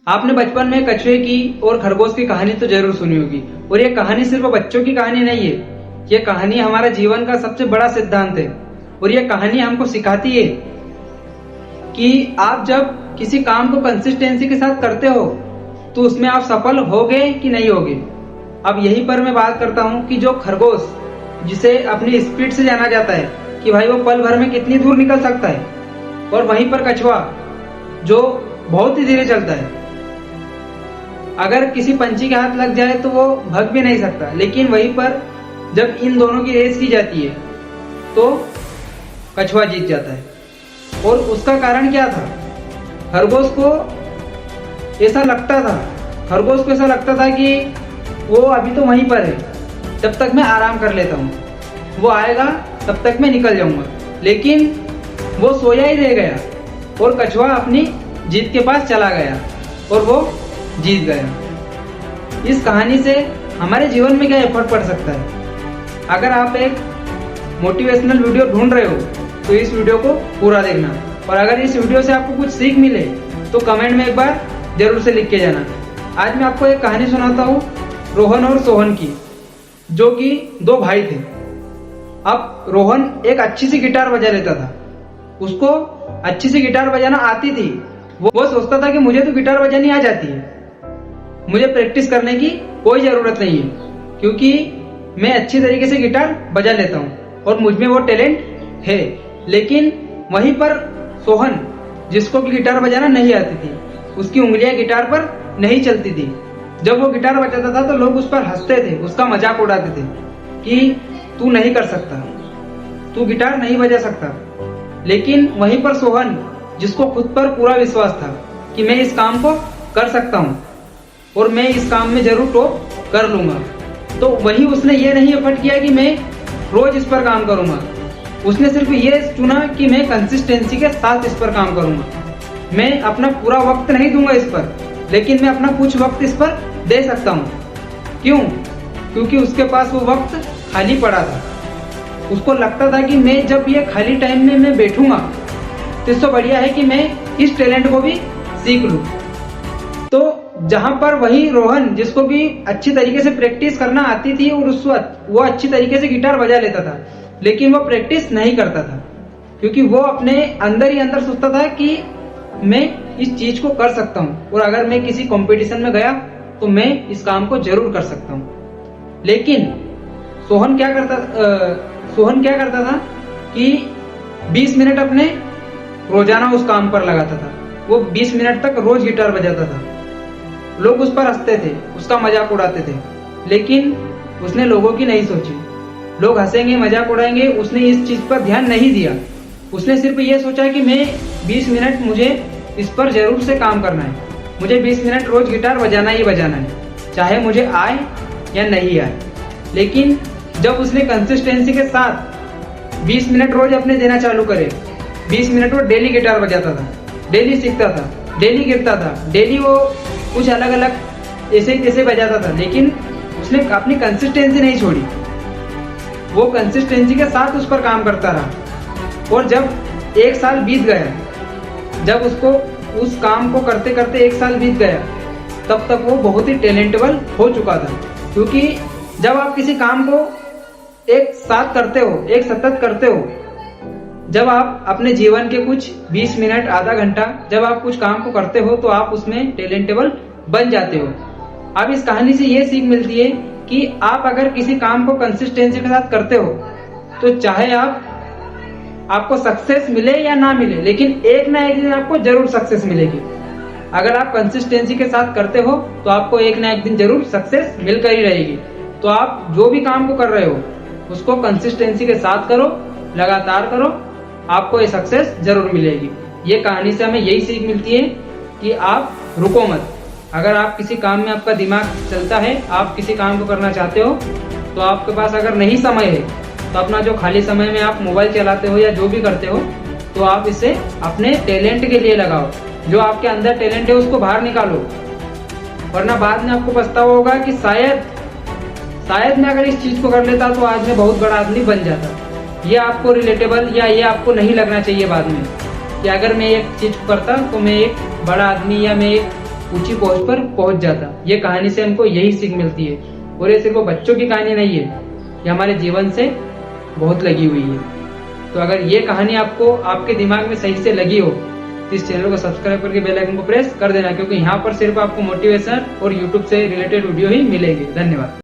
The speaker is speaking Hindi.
आपने बचपन में कछुए की और खरगोश की कहानी तो जरूर सुनी होगी। और ये कहानी सिर्फ बच्चों की कहानी नहीं है, ये कहानी हमारा जीवन का सबसे बड़ा सिद्धांत है। और ये कहानी हमको सिखाती है कि आप जब किसी काम को कंसिस्टेंसी के साथ करते हो तो उसमें आप सफल होगे कि नहीं होगे। अब यहीं पर मैं बात करता हूँ कि जो खरगोश, जिसे अपनी स्पीड से जाना जाता है कि भाई वो पल भर में कितनी दूर निकल सकता है, और वहीं पर कछुआ जो बहुत ही धीरे चलता है, अगर किसी पंछी के हाथ लग जाए तो वो भाग भी नहीं सकता। लेकिन वहीं पर जब इन दोनों की रेस की जाती है तो कछुआ जीत जाता है। और उसका कारण क्या था? खरगोश को ऐसा लगता था कि वो अभी तो वहीं पर है, जब तक मैं आराम कर लेता हूँ, वो आएगा तब तक मैं निकल जाऊंगा। लेकिन वो सोया ही रह गया और कछुआ अपनी जीत के पास चला गया और वो जीत गया। इस कहानी से हमारे जीवन में क्या फर्क पड़ सकता है? अगर आप एक मोटिवेशनल वीडियो ढूंढ रहे हो तो इस वीडियो को पूरा देखना, और अगर इस वीडियो से आपको कुछ सीख मिले तो कमेंट में एक बार जरूर से लिख के जाना। आज मैं आपको एक कहानी सुनाता हूँ रोहन और सोहन की, जो कि दो भाई थे। अब रोहन एक अच्छी सी गिटार बजा लेता था, उसको अच्छी सी गिटार बजाना आती थी। वो सोचता था कि मुझे तो गिटार बजानी आ जाती है, मुझे प्रैक्टिस करने की कोई जरूरत नहीं है, क्योंकि मैं अच्छी तरीके से गिटार बजा लेता हूँ और मुझ में वो टैलेंट है। लेकिन वहीं पर सोहन, जिसको कि गिटार बजाना नहीं आती थी, उसकी उंगलियां गिटार पर नहीं चलती थी। जब वो गिटार बजाता था तो लोग उस पर हंसते थे, उसका मजाक उड़ाते थे कि तू नहीं कर सकता, तू गिटार नहीं बजा सकता। लेकिन वहीं पर सोहन, जिसको खुद पर पूरा विश्वास था कि मैं इस काम को कर सकता हूँ और मैं इस काम में जरूर टॉप कर लूंगा, तो वही उसने ये नहीं एफर्ट किया कि मैं रोज इस पर काम करूंगा। उसने सिर्फ ये चुना कि मैं कंसिस्टेंसी के साथ इस पर काम करूंगा। मैं अपना पूरा वक्त नहीं दूंगा इस पर, लेकिन मैं अपना कुछ वक्त इस पर दे सकता हूँ। क्यों? क्योंकि उसके पास वो वक्त खाली पड़ा था। उसको लगता था कि मैं जब ये खाली टाइम में मैं बैठूंगा तो इससे बढ़िया है कि मैं इस टैलेंट को भी सीख लूं। तो जहां पर वही रोहन, जिसको भी अच्छी तरीके से प्रैक्टिस करना आती थी और उस वक्त वो अच्छी तरीके से गिटार बजा लेता था, लेकिन वो प्रैक्टिस नहीं करता था, क्योंकि वो अपने अंदर ही अंदर सोचता था कि मैं इस चीज को कर सकता हूँ और अगर मैं किसी कंपटीशन में गया तो मैं इस काम को जरूर कर सकता हूँ। लेकिन सोहन क्या करता था कि 20 मिनट अपने रोजाना उस काम पर लगाता था। वो 20 मिनट तक रोज गिटार बजाता था। लोग उस पर हंसते थे, उसका मजाक उड़ाते थे, लेकिन उसने लोगों की नहीं सोची। लोग हंसेंगे, मजाक उड़ाएंगे, उसने इस चीज पर ध्यान नहीं दिया। उसने सिर्फ ये सोचा कि मैं 20 मिनट मुझे इस पर जरूर से काम करना है, मुझे 20 मिनट रोज गिटार बजाना ही बजाना है, चाहे मुझे आए या नहीं आए। लेकिन जब उसने कंसिस्टेंसी के साथ 20 मिनट रोज अपने देना चालू करे, 20 मिनट वो डेली गिटार बजाता था, डेली सीखता था, डेली गिरता था, डेली वो कुछ अलग अलग ऐसे ही तैसे बजाता था, लेकिन उसने अपनी कंसिस्टेंसी नहीं छोड़ी। वो कंसिस्टेंसी के साथ उस पर काम करता रहा। और जब 1 साल बीत गया, जब उसको उस काम को करते करते 1 साल बीत गया, तब तक वो बहुत ही टैलेंटेबल हो चुका था। क्योंकि जब आप किसी काम को एक साथ करते हो, एक सतत करते हो, जब आप अपने जीवन के कुछ 20 मिनट, आधा घंटा जब आप कुछ काम को करते हो तो आप उसमें टैलेंटेबल बन जाते हो। अब इस कहानी से ये सीख मिलती है कि आप अगर किसी काम को कंसिस्टेंसी के साथ करते हो तो चाहे आपको सक्सेस मिले या ना मिले, लेकिन एक ना एक दिन आपको जरूर सक्सेस मिलेगी। अगर आप कंसिस्टेंसी के साथ करते हो तो आपको एक ना एक दिन जरूर सक्सेस मिलकर ही रहेगी। तो आप जो भी काम को कर रहे हो उसको कंसिस्टेंसी के साथ करो, लगातार करो, आपको ये सक्सेस जरूर मिलेगी। ये कहानी से हमें यही सीख मिलती है कि आप रुको मत। अगर आप किसी काम में आपका दिमाग चलता है, आप किसी काम को करना चाहते हो, तो आपके पास अगर नहीं समय है तो अपना जो खाली समय में आप मोबाइल चलाते हो या जो भी करते हो, तो आप इसे अपने टैलेंट के लिए लगाओ। जो आपके अंदर टैलेंट है उसको बाहर निकालो, वरना बाद में आपको पछतावा होगा कि शायद मैं अगर इस चीज को कर लेता तो आज मैं बहुत बड़ा आदमी बन जाता। ये आपको रिलेटेबल या ये आपको नहीं लगना चाहिए बाद में कि अगर मैं एक चीज को करता तो मैं एक बड़ा आदमी या मैं एक ऊंची पोस्ट पर पहुंच जाता। ये कहानी से हमको यही सीख मिलती है। और ये सिर्फ बच्चों की कहानी नहीं है, ये हमारे जीवन से बहुत लगी हुई है। तो अगर ये कहानी आपको आपके दिमाग में सही से लगी हो तो इस चैनल को सब्सक्राइब करके बेल आइकन को प्रेस कर देना, क्योंकि यहाँ पर सिर्फ आपको मोटिवेशन और यूट्यूब से रिलेटेड वीडियो ही मिलेंगे। धन्यवाद।